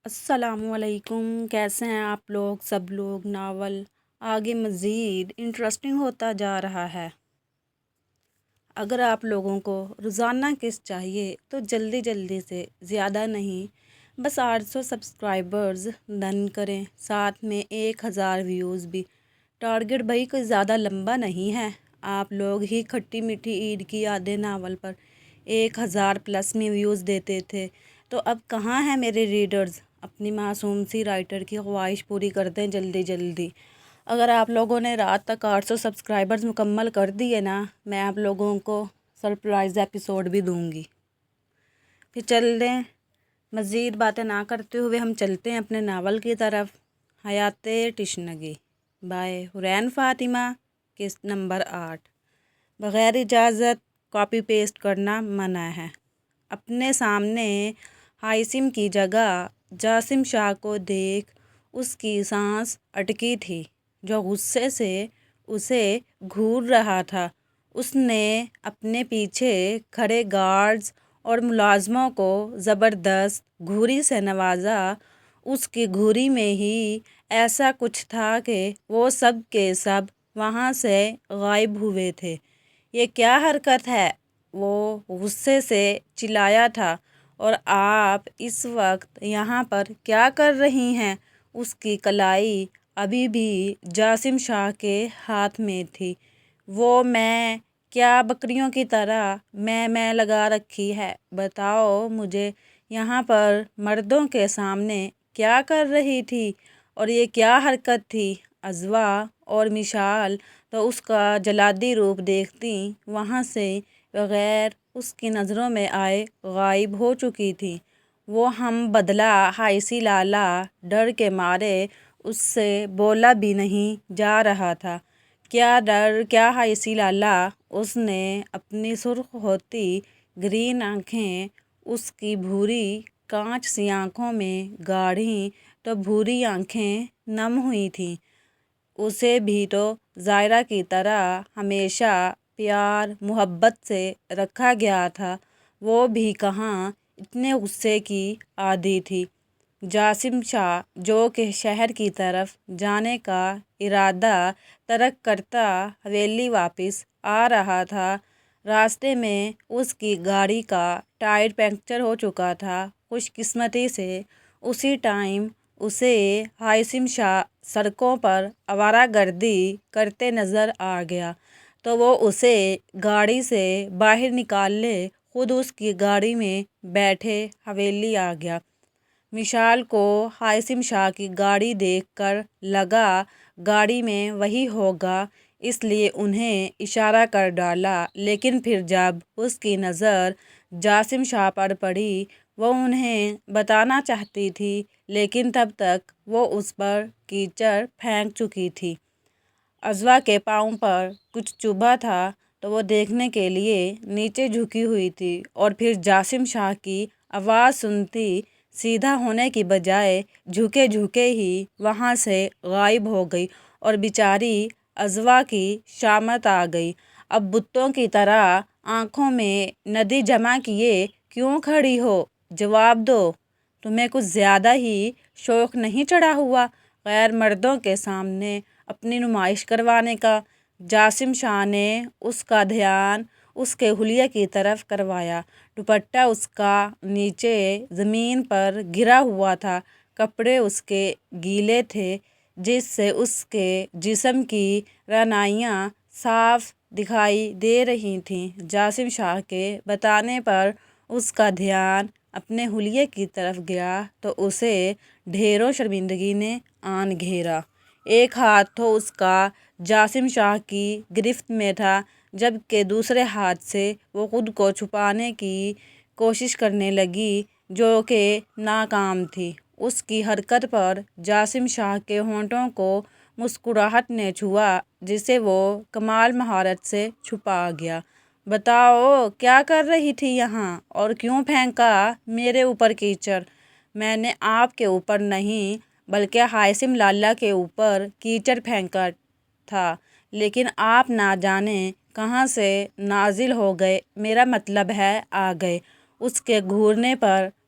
السلام علیکم، کیسے ہیں آپ لوگ سب لوگ؟ ناول آگے مزید انٹرسٹنگ ہوتا جا رہا ہے۔ اگر آپ لوگوں کو روزانہ قسط چاہیے تو جلدی جلدی سے، زیادہ نہیں، بس 800 سبسکرائبرز ڈن کریں، ساتھ میں 1000 ویوز بھی۔ ٹارگٹ بھائی کوئی زیادہ لمبا نہیں ہے۔ آپ لوگ ہی کھٹی میٹھی عید کی یادیں ناول پر 1000+ میں ویوز دیتے تھے، تو اب کہاں ہیں میرے ریڈرز؟ اپنی معصوم سی رائٹر کی خواہش پوری کر دیں جلدی جلدی۔ اگر آپ لوگوں نے رات تک 800 سبسکرائبرز مکمل کر دیے نا، میں آپ لوگوں کو سرپرائز ایپیسوڈ بھی دوں گی۔ پھر چل دیں، مزید باتیں نہ کرتے ہوئے ہم چلتے ہیں اپنے ناول کی طرف۔ حیات تشنگی بائے حورین فاطمہ، قسط نمبر 8۔ بغیر اجازت کاپی پیسٹ کرنا منع ہے۔ اپنے سامنے ہائثم کی جگہ جاسم شاہ کو دیکھ اس کی سانس اٹکی تھی، جو غصے سے اسے گھور رہا تھا۔ اس نے اپنے پیچھے کھڑے گارڈز اور ملازموں کو زبردست گھوری سے نوازا۔ اس کی گھوری میں ہی ایسا کچھ تھا کہ وہ سب کے سب وہاں سے غائب ہوئے تھے۔ یہ کیا حرکت ہے؟ وہ غصے سے چلایا تھا۔ اور آپ اس وقت یہاں پر کیا کر رہی ہیں؟ اس کی کلائی ابھی بھی جاسم شاہ کے ہاتھ میں تھی۔ وہ میں کیا بکریوں کی طرح میں لگا رکھی ہے؟ بتاؤ مجھے، یہاں پر مردوں کے سامنے کیا کر رہی تھی؟ اور یہ کیا حرکت تھی؟ عذوا اور مشال تو اس کا جلادی روپ دیکھتی وہاں سے بغیر اس کی نظروں میں آئے غائب ہو چکی تھیں۔ وہ ہم بدلہ ہائسی لالا ڈر کے مارے اس سے بولا بھی نہیں جا رہا تھا۔ کیا ڈر، کیا ہائسی لالا؟ اس نے اپنی سرخ ہوتی گرین آنکھیں اس کی بھوری کانچ سی آنکھوں میں گاڑھیں تو بھوری آنکھیں نم ہوئی تھیں۔ اسے بھی تو ظاہرہ کی طرح ہمیشہ پیار محبت سے رکھا گیا تھا، وہ بھی کہاں اتنے غصے کی عادی تھی۔ جاسم شاہ جو کہ شہر کی طرف جانے کا ارادہ ترک کرتا حویلی واپس آ رہا تھا، راستے میں اس کی گاڑی کا ٹائر پنکچر ہو چکا تھا۔ خوش قسمتی سے اسی ٹائم اسے ہائثم شاہ سڑکوں پر آوارہ گردی کرتے نظر آ گیا، تو وہ اسے گاڑی سے باہر نکالنے خود اس کی گاڑی میں بیٹھے حویلی آ گیا۔ مشال کو ہائثم شاہ کی گاڑی دیکھ کر لگا گاڑی میں وہی ہوگا، اس لیے انہیں اشارہ کر ڈالا، لیکن پھر جب اس کی نظر جاسم شاہ پر پڑی، وہ انہیں بتانا چاہتی تھی، لیکن تب تک وہ اس پر کیچڑ پھینک چکی تھی۔ عذوا کے پاؤں پر کچھ چبھا تھا تو وہ دیکھنے کے لیے نیچے جھکی ہوئی تھی، اور پھر جاسم شاہ کی آواز سنتی سیدھا ہونے کی بجائے جھکے جھکے ہی وہاں سے غائب ہو گئی، اور بیچاری عذوا کی شامت آ گئی۔ اب بتوں کی طرح آنکھوں میں ندی جمع کیے کیوں کھڑی ہو؟ جواب دو، تمہیں کچھ زیادہ ہی شوق نہیں چڑھا ہوا غیر مردوں کے سامنے اپنی نمائش کروانے کا؟ جاسم شاہ نے اس کا دھیان اس کے حلیے کی طرف کروایا۔ دوپٹہ اس کا نیچے زمین پر گرا ہوا تھا، کپڑے اس کے گیلے تھے، جس سے اس کے جسم کی رعنائیاں صاف دکھائی دے رہی تھیں۔ جاسم شاہ کے بتانے پر اس کا دھیان اپنے حلیے کی طرف گیا تو اسے ڈھیروں شرمندگی نے آن گھیرا۔ ایک ہاتھ تو اس کا جاسم شاہ کی گرفت میں تھا، جبکہ دوسرے ہاتھ سے وہ خود کو چھپانے کی کوشش کرنے لگی، جو کہ ناکام تھی۔ اس کی حرکت پر جاسم شاہ کے ہونٹوں کو مسکراہٹ نے چھوا، جسے وہ کمال مہارت سے چھپا گیا۔ بتاؤ کیا کر رہی تھی یہاں، اور کیوں پھینکا میرے اوپر کیچڑ؟ میں نے آپ کے اوپر نہیں بلکہ ہائثم لالا کے اوپر کیچڑ پھینکا تھا، لیکن آپ نہ جانے کہاں سے نازل ہو گئے، میرا مطلب ہے آ گئے۔ اس کے گھورنے پر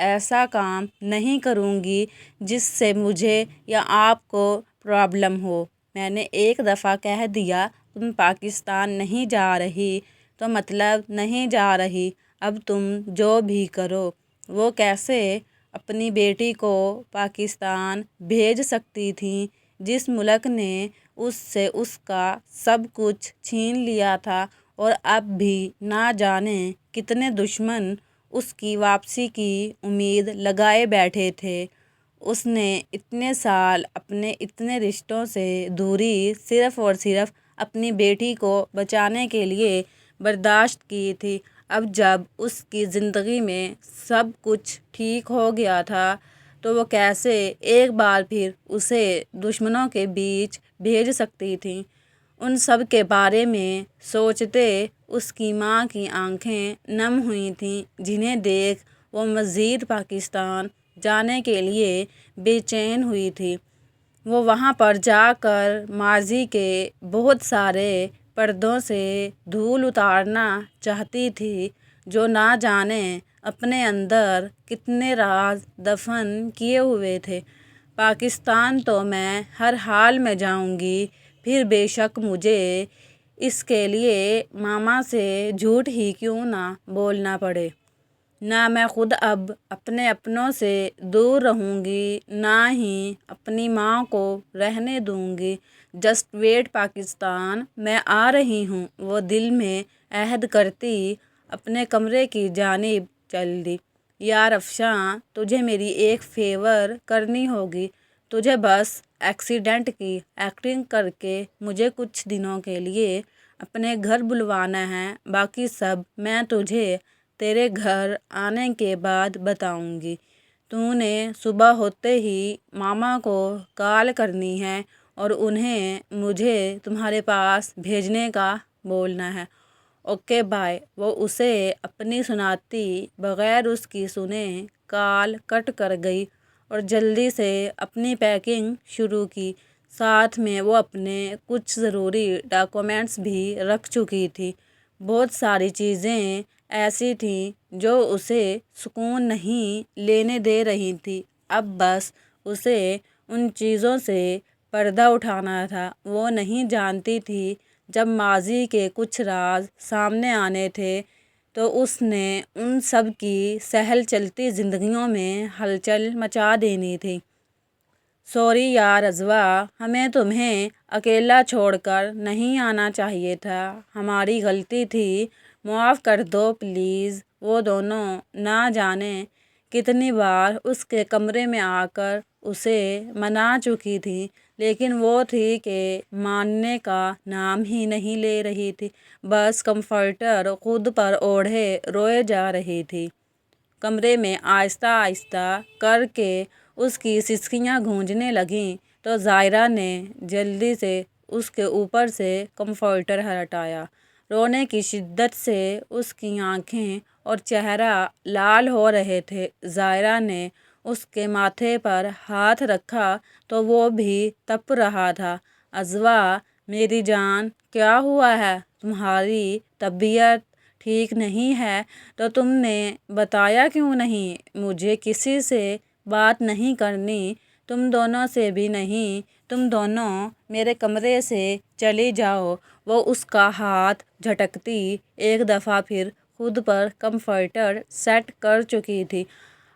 ایسا کام نہیں کروں گی جس سے مجھے یا آپ کو پرابلم ہو۔ میں نے ایک دفعہ کہہ دیا تم پاکستان نہیں جا رہی تو مطلب نہیں جا رہی، اب تم جو بھی کرو۔ وہ کیسے اپنی بیٹی کو پاکستان بھیج سکتی تھیں، جس ملک نے اس سے اس کا سب کچھ چھین لیا تھا، اور اب بھی نہ جانے کتنے دشمن اس کی واپسی کی امید لگائے بیٹھے تھے۔ اس نے اتنے سال اپنے اتنے رشتوں سے دوری صرف اور صرف اپنی بیٹی کو بچانے کے لیے برداشت کی تھی۔ اب جب اس کی زندگی میں سب کچھ ٹھیک ہو گیا تھا تو وہ کیسے ایک بار پھر اسے دشمنوں کے بیچ بھیج سکتی تھیں؟ ان سب کے بارے میں سوچتے اس کی ماں کی آنکھیں نم ہوئی تھیں، جنہیں دیکھ وہ مزید پاکستان جانے کے لیے بے چین ہوئی تھی۔ وہ وہاں پر جا کر ماضی کے بہت سارے پردوں سے دھول اتارنا چاہتی تھی، جو نہ جانے اپنے اندر کتنے راز دفن کیے ہوئے تھے۔ پاکستان تو میں ہر حال میں جاؤں گی، پھر بے شک مجھے اس کے لیے ماما سے جھوٹ ہی کیوں نہ بولنا پڑے۔ نہ میں خود اب اپنے اپنوں سے دور رہوں گی، نہ ہی اپنی ماں کو رہنے دوں گی۔ جسٹ ویٹ پاکستان، میں آ رہی ہوں۔ وہ دل میں عہد کرتی اپنے کمرے کی جانب چل دی۔ یار افشاں، تجھے میری ایک فیور کرنی ہوگی۔ تجھے بس ایکسیڈنٹ کی ایکٹنگ کر کے مجھے کچھ دنوں کے لیے اپنے گھر بلوانا ہے، باقی سب میں تجھے تیرے گھر آنے کے بعد بتاؤں گی۔ تو نے صبح ہوتے ہی ماما کو کال کرنی ہے اور انہیں مجھے تمہارے پاس بھیجنے کا بولنا ہے۔ Okay bye. وہ اسے اپنی سناتی بغیر اس کی سنے کال کٹ کر گئی اور جلدی سے اپنی پیکنگ شروع کی۔ ساتھ میں وہ اپنے کچھ ضروری ڈاکومنٹس بھی رکھ چکی تھی۔ بہت ساری چیزیں ایسی تھیں جو اسے سکون نہیں لینے دے رہی تھیں۔ اب بس اسے ان چیزوں سے پردہ اٹھانا تھا۔ وہ نہیں جانتی تھی جب ماضی کے کچھ راز سامنے آنے تھے تو اس نے ان سب کی سہل چلتی زندگیوں میں ہلچل مچا دینی تھی۔ سوری یار اضواء، ہمیں تمہیں اکیلا چھوڑ کر نہیں آنا چاہیے تھا، ہماری غلطی تھی، معاف کر دو پلیز۔ وہ دونوں نہ جانے کتنی بار اس کے کمرے میں آ کر اسے منا چکی تھیں، لیکن وہ تھی کہ ماننے کا نام ہی نہیں لے رہی تھی، بس کمفرٹر خود پر اوڑھے روئے جا رہی تھی۔ کمرے میں آہستہ آہستہ کر کے اس کی سسکیاں گونجنے لگیں تو ظاہرہ نے جلدی سے اس کے اوپر سے کمفرٹر ہٹایا۔ رونے کی شدت سے اس کی آنکھیں اور چہرہ لال ہو رہے تھے۔ ظاہرہ نے اس کے ماتھے پر ہاتھ رکھا تو وہ بھی تپ رہا تھا۔ اضواء میری جان، کیا ہوا ہے؟ تمہاری طبیعت ٹھیک نہیں ہے تو تم نے بتایا کیوں نہیں؟ مجھے کسی سے بات نہیں کرنی، تم دونوں سے بھی نہیں، تم دونوں میرے کمرے سے چلی جاؤ۔ وہ اس کا ہاتھ جھٹکتی ایک دفعہ پھر خود پر کمفرٹر سیٹ کر چکی تھی۔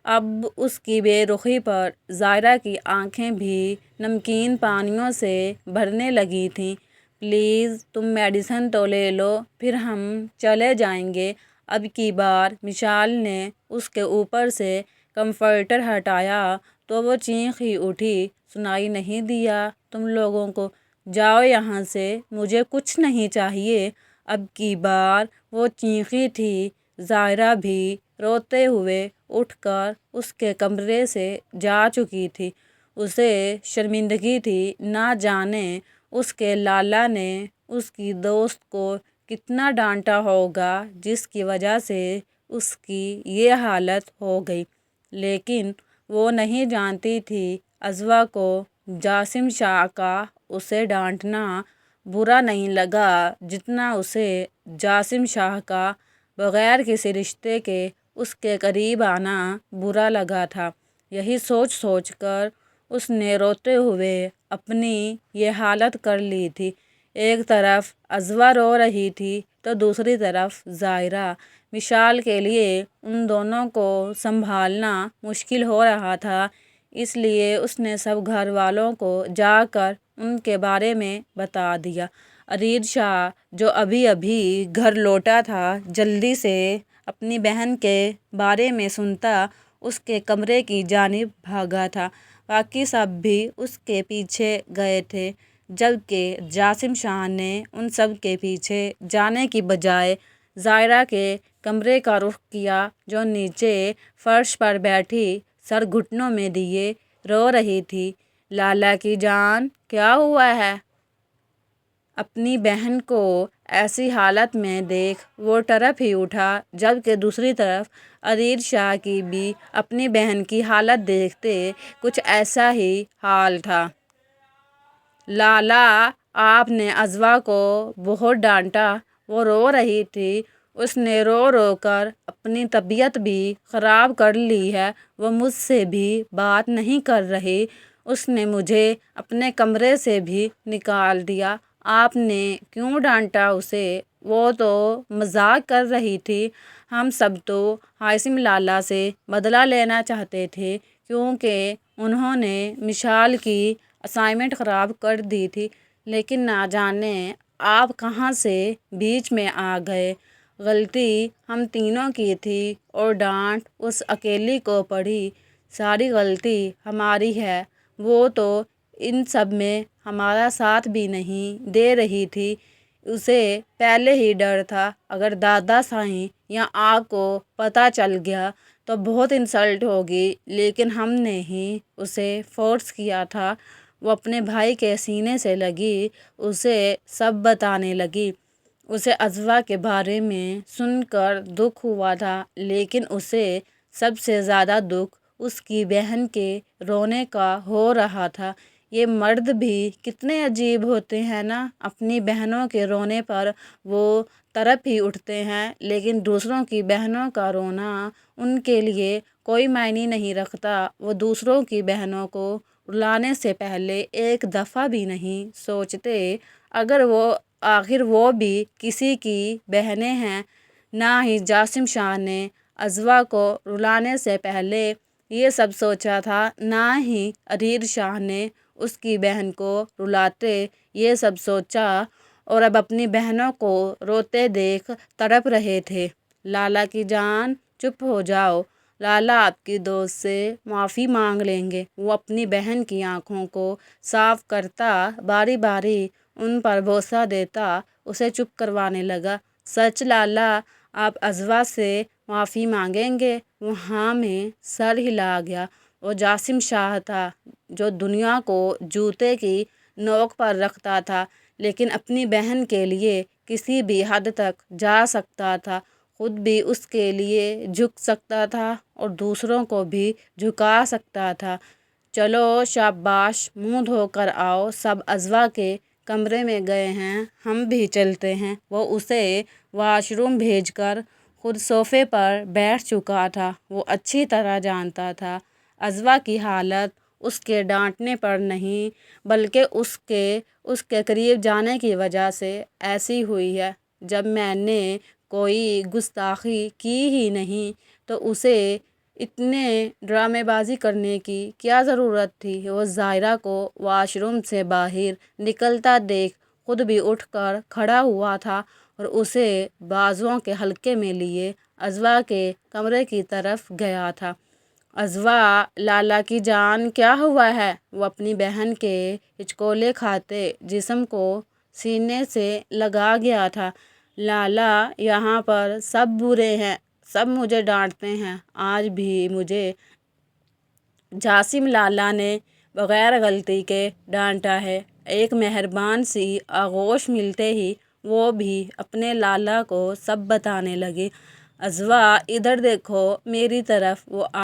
اب اس کی بے رخی پر ظاہرہ کی آنکھیں بھی نمکین پانیوں سے بھرنے لگی تھیں۔ پلیز تم میڈیسن تو لے لو، پھر ہم چلے جائیں گے۔ اب کی بار مشال نے اس کے اوپر سے کمفرٹر ہٹایا تو وہ چیخ ہی اٹھی، سنائی نہیں دیا تم لوگوں کو؟ جاؤ یہاں سے، مجھے کچھ نہیں چاہیے۔ اب کی بار وہ چیخی تھی۔ ظاہرہ بھی روتے ہوئے اٹھ کر اس کے کمرے سے جا چکی تھی۔ اسے شرمندگی تھی، نہ جانے اس کے لالا نے اس کی دوست کو کتنا ڈانٹا ہوگا جس کی وجہ سے اس کی یہ حالت ہو گئی، لیکن وہ نہیں جانتی تھی اضواء کو جاسم شاہ کا اسے ڈانٹنا برا نہیں لگا جتنا اسے جاسم شاہ کا بغیر کسی رشتے کے اس کے قریب آنا برا لگا تھا۔ یہی سوچ سوچ کر اس نے روتے ہوئے اپنی یہ حالت کر لی تھی۔ ایک طرف عذبہ رو رہی تھی تو دوسری طرف ظاہرہ۔ مثال کے لیے ان دونوں کو سنبھالنا مشکل ہو رہا تھا، اس لیے اس نے سب گھر والوں کو جا کر ان کے بارے میں بتا دیا۔ ارید شاہ جو ابھی ابھی گھر لوٹا تھا جلدی سے اپنی بہن کے بارے میں سنتا اس کے کمرے کی جانب بھاگا تھا۔ باقی سب بھی اس کے پیچھے گئے تھے، جبکہ جاسم شاہ نے ان سب کے پیچھے جانے کی بجائے ظاہرہ کے کمرے کا رخ کیا، جو نیچے فرش پر بیٹھی سر گھٹنوں میں دیے رو رہی تھی۔ لالا کی جان، کیا ہوا ہے؟ اپنی بہن کو ایسی حالت میں دیکھ وہ تڑپ ہی اٹھا، جبکہ دوسری طرف ارید شاہ کی بھی اپنی بہن کی حالت دیکھتے کچھ ایسا ہی حال تھا۔ لالا، آپ نے عذبہ کو بہت ڈانٹا، وہ رو رہی تھی۔ اس نے رو رو کر اپنی طبیعت بھی خراب کر لی ہے۔ وہ مجھ سے بھی بات نہیں کر رہی۔ اس نے مجھے اپنے کمرے سے بھی نکال دیا۔ آپ نے کیوں ڈانٹا اسے؟ وہ تو مذاق کر رہی تھی۔ ہم سب تو ہاشم لالا سے بدلہ لینا چاہتے تھے، کیونکہ انہوں نے مثال کی اسائنمنٹ خراب کر دی تھی، لیکن نہ جانے آپ کہاں سے بیچ میں آ گئے۔ غلطی ہم تینوں کی تھی اور ڈانٹ اس اکیلی کو پڑی۔ ساری غلطی ہماری ہے۔ وہ تو ان سب میں ہمارا ساتھ بھی نہیں دے رہی تھی۔ اسے پہلے ہی ڈر تھا، اگر دادا صاحب یا آپ کو پتہ چل گیا تو بہت انسلٹ ہوگی، لیکن ہم نے ہی اسے فورس کیا تھا۔ وہ اپنے بھائی کے سینے سے لگی، اسے سب بتانے لگی۔ اسے عذبہ کے بارے میں سن کر دکھ ہوا تھا، لیکن اسے سب سے زیادہ دکھ اس کی بہن کے رونے کا ہو رہا تھا۔ یہ مرد بھی کتنے عجیب ہوتے ہیں نا، اپنی بہنوں کے رونے پر وہ تڑپ ہی اٹھتے ہیں، لیکن دوسروں کی بہنوں کا رونا ان کے لیے کوئی معنی نہیں رکھتا۔ وہ دوسروں کی بہنوں کو رلانے سے پہلے ایک دفعہ بھی نہیں سوچتے، آخر وہ بھی کسی کی بہنیں ہیں۔ نہ ہی جاسم شاہ نے عذبہ کو رلانے سے پہلے یہ سب سوچا تھا، نہ ہی ارید شاہ نے اس کی بہن کو رلاتے یہ سب سوچا، اور اب اپنی بہنوں کو روتے دیکھ تڑپ رہے تھے۔ لالا کی جان، چپ ہو جاؤ۔ لالا آپ کی دوست سے معافی مانگ لیں گے۔ وہ اپنی بہن کی آنکھوں کو صاف کرتا باری باری ان پر بوسہ دیتا اسے چپ کروانے لگا۔ سچ لالا، آپ عذبہ سے معافی مانگیں گے؟ وہ ہاں میں سر ہلا گیا۔ وہ جاسم شاہ تھا جو دنیا کو جوتے کی نوک پر رکھتا تھا، لیکن اپنی بہن کے لیے کسی بھی حد تک جا سکتا تھا، خود بھی اس کے لیے جھک سکتا تھا اور دوسروں کو بھی جھکا سکتا تھا۔ چلو شاباش، منہ دھو کر آؤ، سب عذبہ کے کمرے میں گئے ہیں، ہم بھی چلتے ہیں۔ وہ اسے واش روم بھیج کر خود صوفے پر بیٹھ چکا تھا۔ وہ اچھی طرح جانتا تھا عذبہ کی حالت اس کے ڈانٹنے پر نہیں، بلکہ اس کے قریب جانے کی وجہ سے ایسی ہوئی ہے۔ جب میں نے کوئی گستاخی کی ہی نہیں تو اسے اتنے ڈرامے بازی کرنے کی کیا ضرورت تھی؟ وہ ظاہرہ کو واش روم سے باہر نکلتا دیکھ خود بھی اٹھ کر کھڑا ہوا تھا اور اسے بازوؤں کے حلقے میں لیے عذبہ کے کمرے کی طرف گیا تھا۔ عذبہ، لالا کی جان، کیا ہوا ہے؟ وہ اپنی بہن کے ہچکولے کھاتے جسم کو سینے سے لگا گیا تھا۔ لالا، یہاں پر سب برے ہیں، سب مجھے ڈانٹتے ہیں، آج بھی مجھے جاسم لالا نے بغیر غلطی کے ڈانٹا ہے۔ ایک مہربان سی آغوش ملتے ہی وہ بھی اپنے لالا کو سب بتانے لگی۔ عذبہ، ادھر دیکھو میری طرف۔ وہ